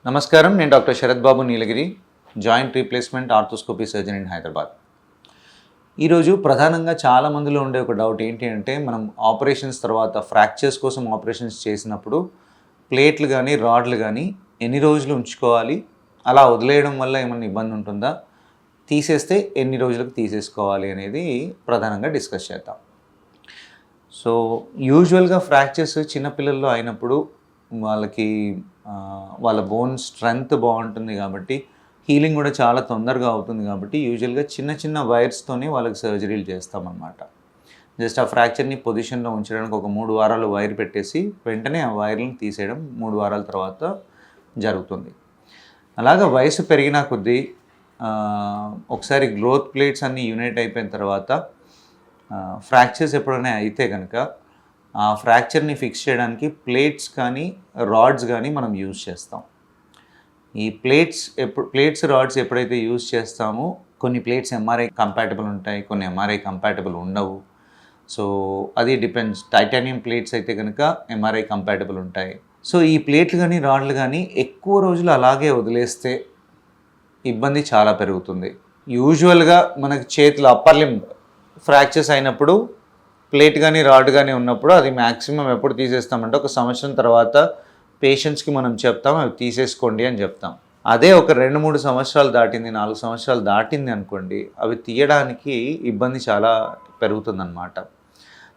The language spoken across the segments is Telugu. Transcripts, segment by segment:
నమస్కారం, నేను doctor Sharath Babu Neelagiri, joint replacement arthroscopy surgeon in Hyderabad. ఈరోజు ప్రధానంగా చాలామందిలో ఉండే ఒక డౌట్ ఏంటి అంటే, మనం ఆపరేషన్స్ తర్వాత ఫ్రాక్చర్స్ కోసం ఆపరేషన్స్ చేసినప్పుడు ప్లేట్లు కానీ రాడ్లు కానీ ఎన్ని రోజులు ఉంచుకోవాలి, అలా వదిలేయడం వల్ల ఏమైనా ఇబ్బంది ఉంటుందా, తీసేస్తే ఎన్ని రోజులకు తీసేసుకోవాలి అనేది ప్రధానంగా డిస్కస్ చేద్దాం. సో యూజువల్గా ఫ్రాక్చర్స్ చిన్నపిల్లల్లో అయినప్పుడు వాళ్ళకి వాళ్ళ బోన్ స్ట్రెంగ్త్ బాగుంటుంది కాబట్టి హీలింగ్ కూడా చాలా తొందరగా అవుతుంది కాబట్టి యూజువల్గా చిన్న చిన్న వైర్స్తోనే వాళ్ళకి సర్జరీలు చేస్తామన్నమాట. జస్ట్ ఆ ఫ్రాక్చర్ని పొజిషన్లో ఉంచడానికి ఒక 3 వారాలు వైర్ పెట్టేసి వెంటనే ఆ వైర్లను తీసేయడం 3 వారాల తర్వాత జరుగుతుంది. అలాగా వయసు పెరిగిన కొద్దీ ఒకసారి గ్రోత్ ప్లేట్స్ అన్నీ యూనైట్ అయిపోయిన తర్వాత ఫ్రాక్చర్స్ ఎప్పుడైనా అయితే కనుక ఆ ఫ్రాక్చర్ని ఫిక్స్ చేయడానికి ప్లేట్స్ కానీ రాడ్స్ కానీ మనం యూజ్ చేస్తాం. ఈ ప్లేట్స్ రాడ్స్ ఎప్పుడైతే యూజ్ చేస్తామో కొన్ని ప్లేట్స్ ఎంఆర్ఐ కంపాటబుల్ ఉంటాయి, కొన్ని ఎంఆర్ఐ కంపాటబుల్ ఉండవు. సో అది డిపెండ్స్. టైటానియం ప్లేట్స్ అయితే కనుక ఎంఆర్ఐ కంపాటబుల్ ఉంటాయి. సో ఈ ప్లేట్లు కానీ రాడ్లు కానీ ఎక్కువ రోజులు అలాగే వదిలేస్తే ఇబ్బంది చాలా పెరుగుతుంది. యూజువల్గా మనకి చేతులు అప్పర్ లింబ్ ఫ్రాక్చర్స్ అయినప్పుడు ప్లేట్ కానీ రాడ్ కానీ ఉన్నప్పుడు అది మ్యాక్సిమం ఎప్పుడు తీసేస్తామంటే 1 సంవత్సరం తర్వాత పేషెంట్స్కి మనం చెప్తాం అవి తీసేసుకోండి అని చెప్తాం. అదే ఒక 2-3 సంవత్సరాలు దాటింది, 4 సంవత్సరాలు దాటింది అనుకోండి, అవి తీయడానికి ఇబ్బంది చాలా పెరుగుతుందన్నమాట.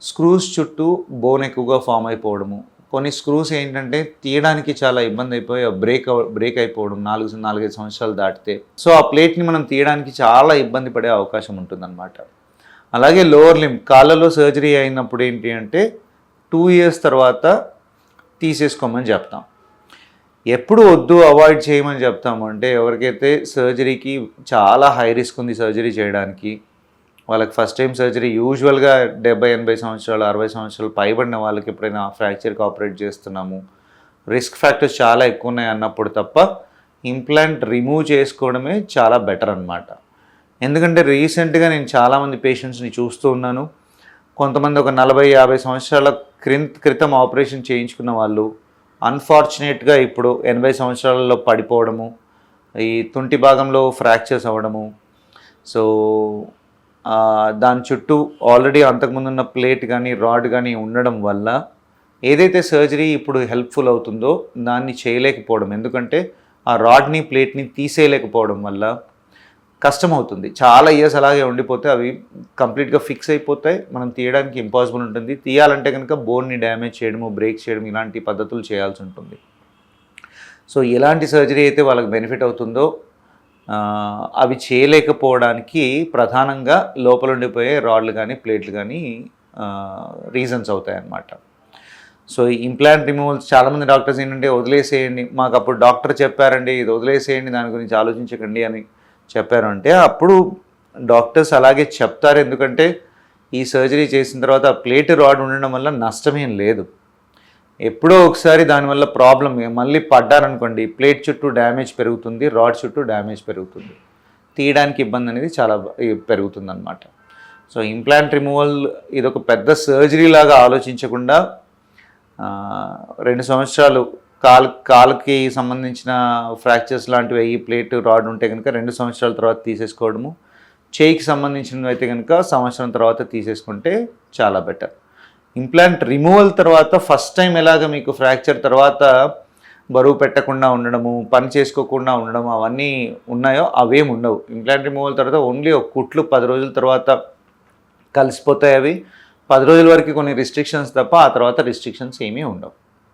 స్క్రూస్ చుట్టూ బోన్ ఎక్కువగా ఫామ్ అయిపోవడము, కొన్ని స్క్రూస్ ఏంటంటే తీయడానికి చాలా ఇబ్బంది అయిపోయి బ్రేక్ అయిపోవడం 4-5 సంవత్సరాలు దాటితే. సో ఆ ప్లేట్ని మనం తీయడానికి చాలా ఇబ్బంది పడే అవకాశం ఉంటుందన్నమాట. అలాగే లోవర్ లింబ్ కాళ్ళలో సర్జరీ అయినప్పుడు ఏంటి అంటే 2 ఇయర్స్ తర్వాత తీసేసుకోమని చెప్తాం. ఎప్పుడు వద్దు అవాయిడ్ చేయమని చెప్తాము అంటే, ఎవరికైతే సర్జరీకి చాలా హై రిస్క్ ఉంది సర్జరీ చేయడానికి, వాళ్ళకి ఫస్ట్ టైం సర్జరీ యూజువల్గా 70-80 సంవత్సరాలు 60 సంవత్సరాలు పైబడిన వాళ్ళకి ఎప్పుడైనా ఫ్రాక్చర్కి ఆపరేట్ చేస్తున్నాము, రిస్క్ ఫ్యాక్టర్స్ చాలా ఎక్కువ ఉన్నాయి అన్నప్పుడు తప్ప ఇంప్లాంట్ రిమూవ్ చేసుకోవడమే చాలా బెటర్ అన్నమాట. ఎందుకంటే రీసెంట్గా నేను చాలామంది పేషెంట్స్ని చూస్తూ ఉన్నాను. కొంతమంది ఒక 40-50 సంవత్సరాల క్రితం ఆపరేషన్ చేయించుకున్న వాళ్ళు అన్ఫార్చునేట్గా ఇప్పుడు 80 సంవత్సరాలలో పడిపోవడము, ఈ తుంటి భాగంలో ఫ్రాక్చర్స్ అవ్వడము. సో దాని చుట్టూ ఆల్రెడీ అంతకుముందు ఉన్న ప్లేట్ కానీ రాడ్ కానీ ఉండడం వల్ల ఏదైతే సర్జరీ ఇప్పుడు హెల్ప్ఫుల్ అవుతుందో దాన్ని చేయలేకపోవడం, ఎందుకంటే ఆ రాడ్ని ప్లేట్ని తీసేయలేకపోవడం వల్ల కష్టమవుతుంది. చాలా ఇయర్స్ అలాగే ఉండిపోతే అవి కంప్లీట్గా ఫిక్స్ అయిపోతాయి, మనం తీయడానికి ఇంపాసిబుల్ ఉంటుంది. తీయాలంటే కనుక బోన్ని డ్యామేజ్ చేయడము, బ్రేక్ చేయడం ఇలాంటి పద్ధతులు చేయాల్సి ఉంటుంది. సో ఎలాంటి సర్జరీ అయితే వాళ్ళకి బెనిఫిట్ అవుతుందో అవి చేయలేకపోవడానికి ప్రధానంగా లోపల ఉండిపోయే రాడ్లు కానీ ప్లేట్లు కానీ రీజన్స్ అవుతాయి అన్నమాట. సో ఇంప్లాంట్ రిమూవల్స్ చాలామంది డాక్టర్స్ ఏంటంటే వదిలేసేయండి, మాకు అప్పుడు డాక్టర్ చెప్పారండి ఇది వదిలేసేయండి, దాని గురించి ఆలోచించకండి అని చెప్పారు అంటే, అప్పుడు డాక్టర్స్ అలాగే చెప్తారు. ఎందుకంటే ఈ సర్జరీ చేసిన తర్వాత ప్లేట్ రాడ్ ఉండడం వల్ల నష్టమేం లేదు. ఎప్పుడో ఒకసారి దానివల్ల ప్రాబ్లం మళ్ళీ పడ్డారనుకోండి, ప్లేట్ చుట్టూ డ్యామేజ్ పెరుగుతుంది, రాడ్ చుట్టూ డ్యామేజ్ పెరుగుతుంది, తీయడానికి ఇబ్బంది అనేది చాలా పెరుగుతుంది అన్నమాట. సో ఇంప్లాంట్ రిమూవల్ ఇదొక పెద్ద సర్జరీ లాగా ఆలోచించకుండా 2 సంవత్సరాలు కాలుకి సంబంధించిన ఫ్రాక్చర్స్ లాంటివి అయ్యి ప్లేట్ రాడ్ ఉంటే కనుక 2 సంవత్సరాల తర్వాత తీసేసుకోవడము, చేయికి సంబంధించినవి అయితే కనుక 1 సంవత్సరం తర్వాత తీసేసుకుంటే చాలా బెటర్. ఇంప్లాంట్ రిమూవల్ తర్వాత ఫస్ట్ టైం ఎలాగ మీకు ఫ్రాక్చర్ తర్వాత బరువు పెట్టకుండా ఉండడము, పని చేసుకోకుండా ఉండడము అవన్నీ ఉన్నాయో అవేమి ఉండవు. ఇంప్లాంట్ రిమూవల్ తర్వాత ఓన్లీ ఒక కుట్లు 10 రోజుల తర్వాత కలిసిపోతాయి. అవి 10 రోజుల వరకు కొన్ని రిస్ట్రిక్షన్స్ తప్ప ఆ తర్వాత రిస్ట్రిక్షన్స్ ఏమీ ఉండవు.